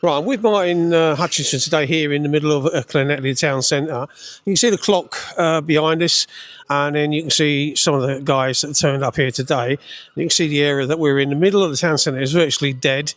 Right, I'm with Martin Hutchinson today here in the middle of Llanelli town centre. You can see the clock behind us, and then you can see some of the guys that turned up here today. You can see the area that we're in the middle of the town centre is virtually dead.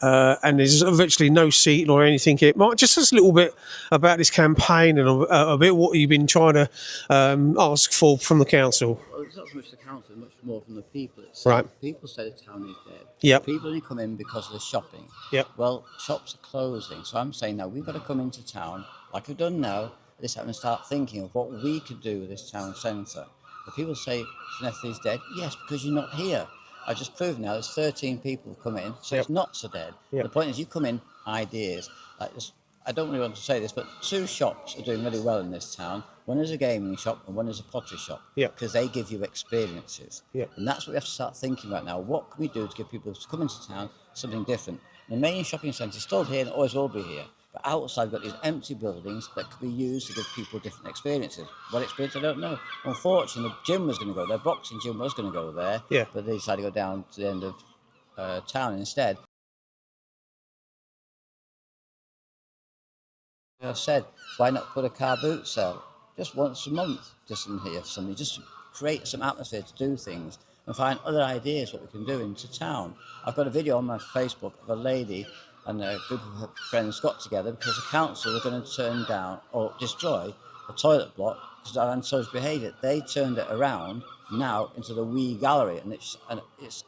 And there's virtually no seating or anything here. Mark, just a little bit about this campaign and a bit what you've been trying to ask for from the council. Well, it's not so much the council, it's much more from the people itself. Right. People say the town is dead. Yep. People only come in because of the shopping. Yep. Well, shops are closing, so I'm saying now we've got to come into town, like we've done now, this time and start thinking of what we could do with this town centre. The people say Llanelli is dead. Yes, because you're not here. I just proved now there's 13 people who come in, so it's not so dead. Yep. The point is you come in, ideas. Like this, I don't really want to say this, but 2 shops are doing really well in this town. One is a gaming shop and one is a pottery shop. Yep. Because they give you experiences. Yep. And that's what we have to start thinking about now. What can we do to give people to come into town something different? The main shopping centre is still here and always will be here. But outside, we've got these empty buildings that could be used to give people different experiences. What experience, I don't know. Unfortunately, the gym was going to go there, boxing gym was going to go there, but they decided to go down to the end of town instead. I've said, why not put a car boot sale just once a month, just in here for somebody, just to create some atmosphere to do things and find other ideas what we can do into town. I've got a video on my Facebook of a lady and a group of her friends got together because the council were going to turn down or destroy a toilet block because of antisocial behaviour. They turned it around now into the wee gallery, and it's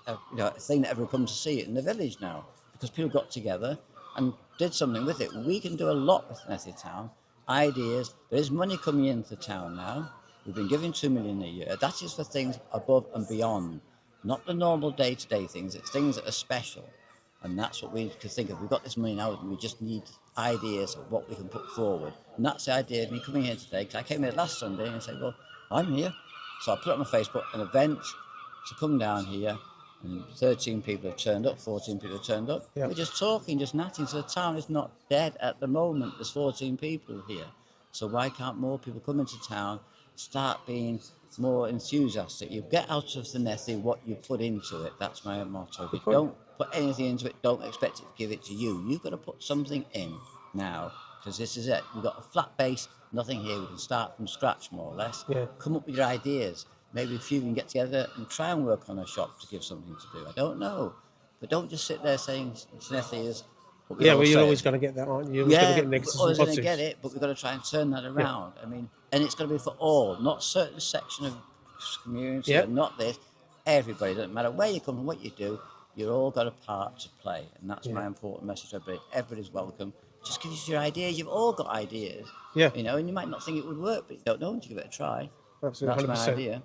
a thing that everyone comes to see it in the village now because people got together and did something with it. We can do a lot with Llanelli town. Ideas. There is money coming into town now. We've been giving 2 million a year. That is for things above and beyond, not the normal day-to-day things. It's things that are special. And that's what we could think of. We've got this money now, and we just need ideas of what we can put forward. And that's the idea of me coming here today, because I came here last Sunday and said, well, I'm here. So I put on my Facebook an event to come down here, and 13 people have turned up, 14 people have turned up. Yep. We're just talking, just natting. So the town is not dead at the moment. There's 14 people here. So why can't more people come into town, start being more enthusiastic? You get out of Llanelli what you put into it. That's my motto. If you don't put anything into it, don't expect it to give it to you. You've got to put something in now, because this is it. We've got a flat base, nothing here. We can start from scratch, more or less. Yeah. Come up with your ideas. Maybe a few can get together and try and work on a shop to give something to do. I don't know. But don't just sit there saying Llanelli is... Well, you're always going to get that, aren't you? You're always going to get it, but we've got to try and turn that around. I mean, and it's going to be for all, not certain section of community, not this. Everybody, doesn't matter where you come from, what you do, you've all got a part to play. And that's my important message to everybody. Everybody's welcome. Just give us your ideas. You've all got ideas. Yeah. You know, and you might not think it would work, but you don't know until you give it a try. Absolutely, that's 100%. my idea.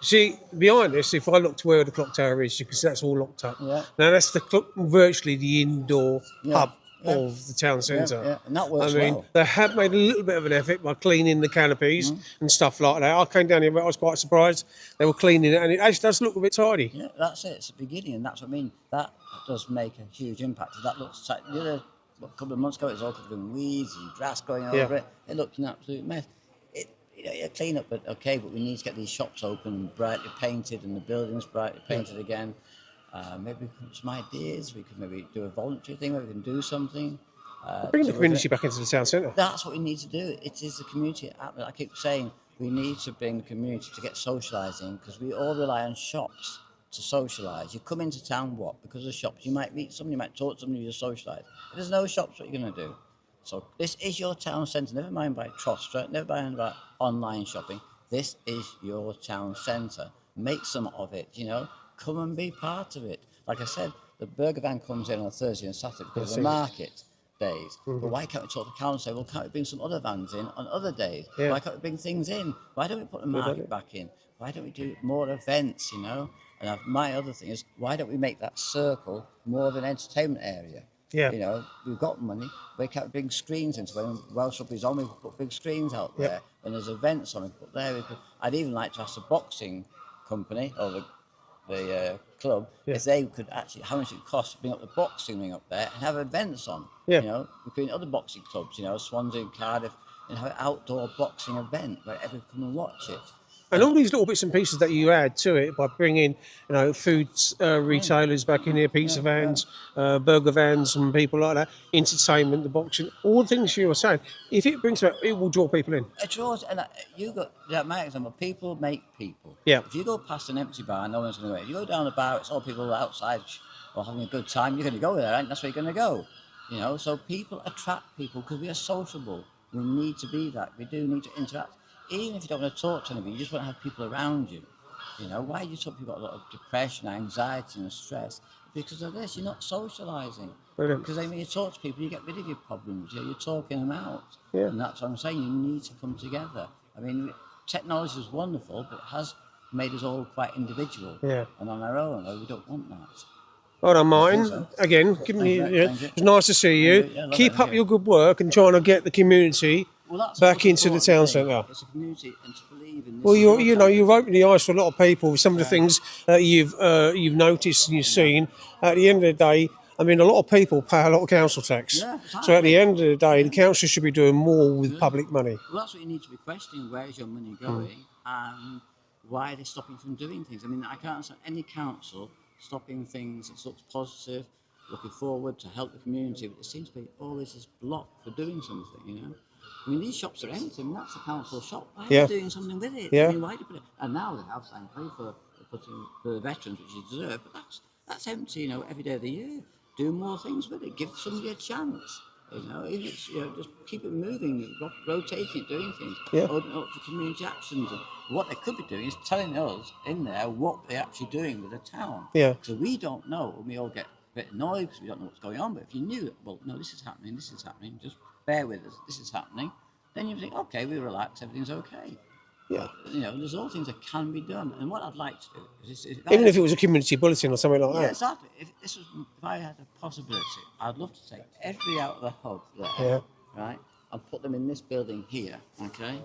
See, behind this, if I look to where the clock tower is, you can see that's all locked up. Yeah. Now, that's virtually the indoor hub of the town centre. Yeah, and that works They have made a little bit of an effort by cleaning the canopies and stuff like that. I came down here, but I was quite surprised. They were cleaning it, and it actually does look a bit tidy. Yeah, that's it. It's the beginning, and that's what I mean. That does make a huge impact. That looks like, a couple of months ago, it was all covered in weeds and grass going over it. It looked an absolute mess. Clean up, but okay, but we need to get these shops open, brightly painted, and the buildings brightly painted again. Maybe we can have some ideas. We could maybe do a voluntary thing where we can do something. Bring the community back into the town centre. That's what we need to do. It is the community. I keep saying we need to bring the community to get socialising, because we all rely on shops to socialise. You come into town, because of shops. You might meet somebody, you might talk to somebody, you socialise. If there's no shops, what are you going to do? So this is your town centre. Never mind by Trostra, never mind about online shopping. This is your town centre. Make some of it, Come and be part of it. Like I said, the burger van comes in on Thursday and Saturday because of the market days. But why can't we talk to the council and say, well, can't we bring some other vans in on other days? Yeah. Why can't we bring things in? Why don't we put the market back in? Why don't we do more events, And my other thing is, why don't we make that circle more of an entertainment area? Yeah. We've got money. We can't bring screens into when Welsh Rugby's on. We can put big screens out there. When there's events on, we can put there. I'd even like to ask the boxing company or the club if they could actually, how much it costs to bring up the boxing ring up there and have events on. Between other boxing clubs, Swansea and Cardiff, and have an outdoor boxing event where everyone can come and watch it. And all these little bits and pieces that you add to it by bringing, food retailers back in here, pizza vans, burger vans, and people like that, entertainment, the boxing, all the things you were saying. If it brings about, it will draw people in. It draws, and you got that my example. People make people. Yeah. If you go past an empty bar, no one's going to go. If you go down the bar, it's all people outside or having a good time. You're going to go there, right? That's where you're going to go. So people attract people because we are sociable. We need to be that. We do need to interact. Even if you don't want to talk to anybody, you just want to have people around you. Why do you talk people got a lot of depression, anxiety, and stress? Because of this, you're not socialising. Brilliant. Because when you talk to people, you get rid of your problems. You're talking them out. Yeah. And that's what I'm saying. You need to come together. I mean, technology is wonderful, but it has made us all quite individual and on our own. We don't want that. Well done, Martin. So. Again, it's nice to see you. Yeah, Keep up your good work and trying to get the community back into the town centre. It's a community, and to believe in this. Well, you've opened the eyes for a lot of people with some of the things that you've noticed and you've seen. At the end of the day, I mean, a lot of people pay a lot of council tax. Yeah, exactly. So at the end of the day, the council should be doing more with public money. Well, that's what you need to be questioning. Where is your money going, and why are they stopping from doing things? I mean, I can't understand any council stopping things that looks positive, looking forward to help the community, but it seems to be always this block for doing something. I mean, these shops are empty. I mean, that's a council shop. Why are they doing something with it? Yeah. I mean, why do you put it? And now they have, thankfully, for the veterans, which you deserve, but that's empty, every day of the year. Do more things with it. Give somebody a chance. Even if it's, just keep it moving, rotating it, doing things. Yeah. Open up for community actions. And what they could be doing is telling us in there what they're actually doing with the town. Yeah. So we don't know, and we all get a bit annoyed because we don't know what's going on. But if you knew, well, no, this is happening, just bear with us, this is happening, then you think, okay, we relax, everything's okay. Yeah. There's all things that can be done. And what I'd like to do is... Even if it was a community bulletin or something like that. Yeah, exactly. If I had a possibility, I'd love to take every out of the hub there, right, and put them in this building here, okay?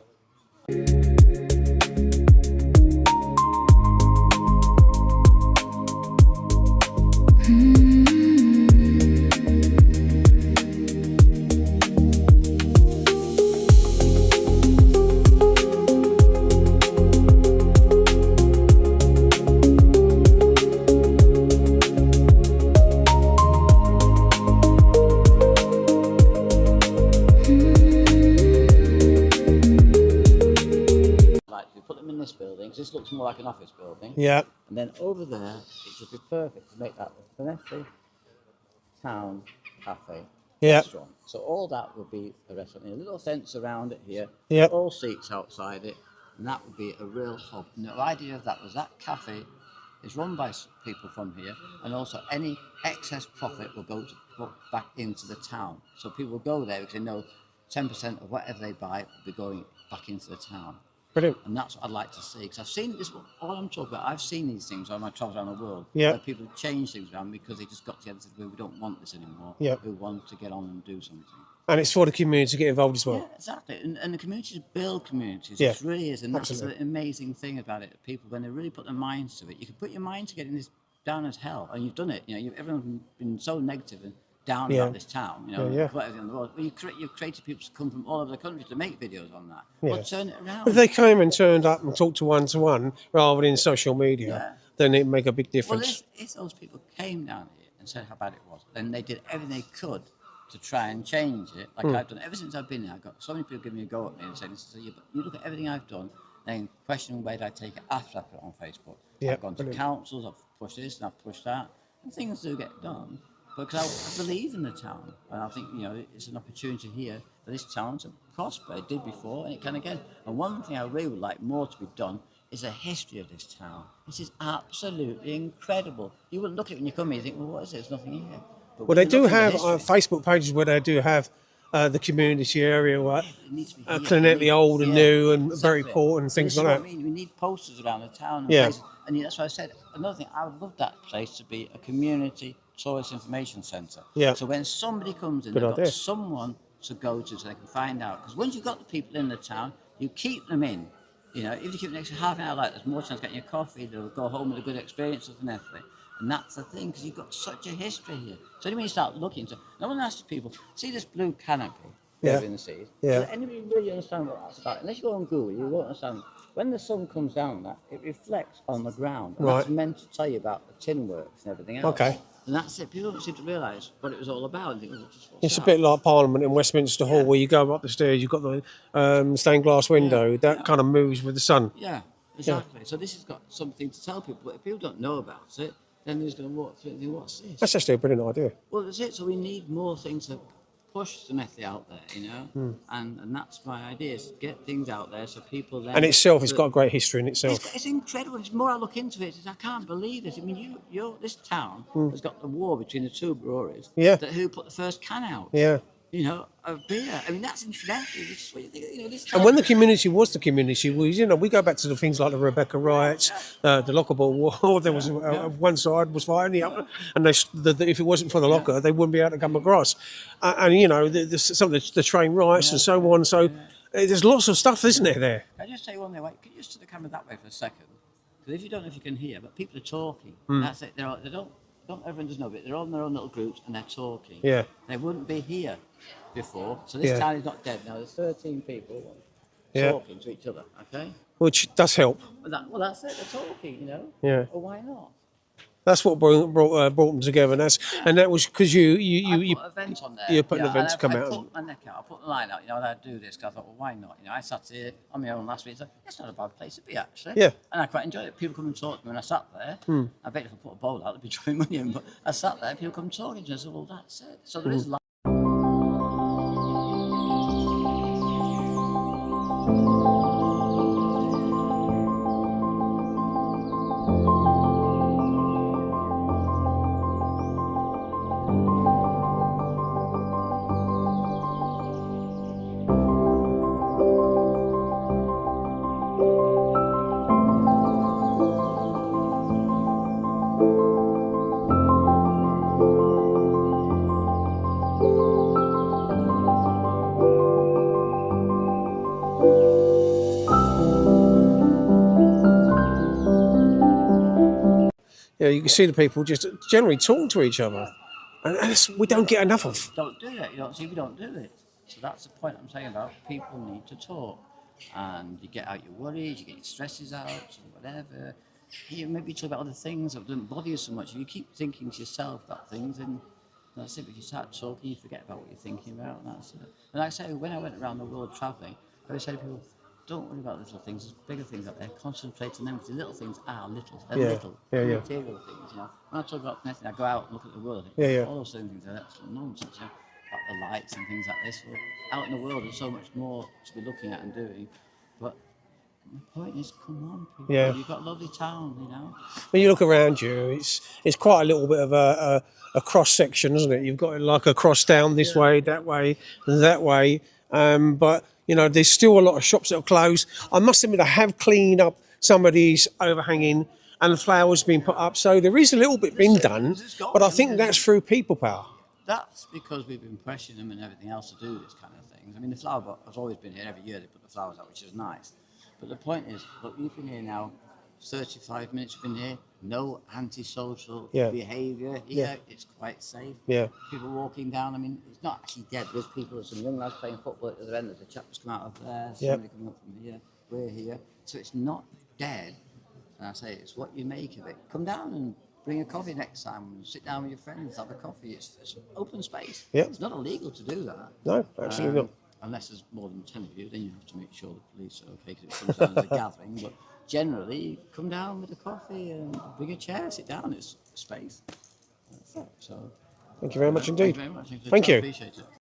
This building, because this looks more like an office building. Yeah. And then over there, it should be perfect to make that the Llanelli Town Cafe restaurant. So all that would be a restaurant. A little fence around it here. Yeah. All seats outside it, and that would be a real hub. And the idea of that was that cafe is run by people from here, and also any excess profit will go back into the town. So people will go there because they know 10% of whatever they buy will be going back into the town. Brilliant. And that's what I'd like to see, because I've seen this, all I'm talking about, I've seen these things on my travels around the world, where people change things around because they just got together and said, we don't want this anymore. We want to get on and do something. And it's for the community to get involved as well. Yeah, exactly. And the communities build communities. Yeah. It really is. And that's the amazing thing about it. People, when they really put their minds to it, you can put your mind to getting this down as hell, and you've done it. Everyone's been so negative and down about this town, whatever in the world. Well, you've created people to come from all over the country to make videos on that. Well, turn it around. If they came and turned up and talked to one rather than social media, then it'd make a big difference. Well, if those people came down here and said how bad it was, then they did everything they could to try and change it, like I've done. Ever since I've been here, I've got so many people giving me a go at me and saying, but you look at everything I've done, then questioning where did I take it after I put it on Facebook. I've gone to councils, I've pushed this and I've pushed that, and things do get done. Because I believe in the town, and I think it's an opportunity here for this town to prosper. It did before, and it can again. And one thing I really would like more to be done is a history of this town. This is absolutely incredible. You wouldn't look at it when you come here. You think, well, what is it? There's nothing here. But well, they do have Facebook pages where they do have the community area, what Llanelli old and new, and very important and things like that. I mean, we need posters around the town. And and that's why I said another thing. I would love that place to be a community tourist information centre. So when somebody comes in, they've got someone to go to so they can find out. Because once you've got the people in the town, you keep them in. If you keep an extra half an hour like there's more chance of getting your coffee, they'll go home with a good experience of Llanelli. And that's the thing, because you've got such a history here. So when you start looking, I want to ask people, see this blue canopy? Yeah. burying the seed. Yeah. Does anybody really understand what that's about? Unless you go on Google, you won't understand. When the sun comes down, that it reflects on the ground, and that's Right. meant to tell you about the tin works and everything else. Okay. And that's it. People don't seem to realise what it was all about. And think, oh, just what's It's a that? bit like Parliament in Westminster Hall, where you go up the stairs, you've got the stained glass window that kind of moves with the sun. Yeah, exactly. So this has got something to tell people. But if people don't know about it, then they're just going to walk through it and think, what's this? That's actually a brilliant idea. Well, that's it. So we need more things to push Thenethly out there, you know? And that's my idea, is to get things out there so people then... And itself, it's got a great history in itself. It's incredible. The more I look into it, I can't believe it. I mean, this town has got the war between the two breweries. Yeah. That who put the first can out? Yeah. You know, of beer. I mean, that's incredible. This is what you think, you know, this And when the community was the community, we go back to the things like the Rebecca riots, the Lockerball War. There was one side was fighting the other, and if it wasn't for the locker, they wouldn't be able to come across. And you know, some of the train riots and so on. So there's lots of stuff, isn't there? Can I just say one thing? Wait, can you just turn the camera that way for a second? Because if you don't know if you can hear, but people are talking. That's it. They don't everyone does know it. They're on their own little groups and they're talking. Yeah. They wouldn't be here before. So this town is not dead now. There's 13 people talking to each other. Okay. Which does help. Well, that's it. They're talking. You know. Yeah. Well, why not? That's what brought them together, and that was because you put an event on there. You put an event to come I out. put my neck out. I put the line out. You know, and I'd do this because I thought, well, why not? You know, I sat here on my own last week. So it's not a bad place to be, actually. Yeah. And I quite enjoyed it. People come and talk to me when I sat there. I bet if I put a bowl out, they'd be throwing money in. But I sat there. People come talking to me. I said, well, that's it. So there is life. Yeah, you can see the people just generally talking to each other, and we don't get enough of. Don't do it. You don't see, we don't do it. So that's the point I'm saying about people need to talk, and you get out your worries, you get your stresses out, or whatever. You maybe talk about other things that don't bother you so much. If you keep thinking to yourself about things, and that's it. If you start talking, you forget about what you're thinking about, and that's it. And like I say, when I went around the world traveling, I always say to people, don't worry about little things. There's bigger things out there. Concentrate on them. Because the little things are little. They're little. Yeah. Material things. You know. When I talk about nothing, I go out and look at the world. All those things are absolute nonsense. You know, about the lights and things like this. Well, out in the world, there's so much more to be looking at and doing. But the point is, come on, people. Yeah. You've got a lovely town, you know. When you look around you, it's quite a little bit of a cross section, isn't it? You've got like a cross down this way, that way, and that way. But you know, there's still a lot of shops that are closed. I must admit, I have cleaned up some of these overhanging and the flowers being put up. So there is a little bit being done, but I think that's through people power. That's because we've been pressuring them and everything else to do this kind of things. I mean, the flower box has always been here. Every year they put the flowers out, which is nice. But the point is, look, you've been here now 35 minutes, you've been here, no antisocial behaviour here, it's quite safe. Yeah. People walking down, I mean, it's not actually dead. There's people, there's some young lads playing football at the other end, there's a chap that's come out of there, somebody coming up from here, we're here. So it's not dead, and I say it's what you make of it. Come down and bring a coffee next time, sit down with your friends, have a coffee. It's open space. Yeah. It's not illegal to do that. No, absolutely not. Unless there's more than 10 of you, then you have to make sure the police are okay because it comes down as a gathering. But generally, come down with a coffee and bring a chair, sit down, it's space. That's it. So, Thank you very much indeed. Thank you very much. Thank you. Appreciate it.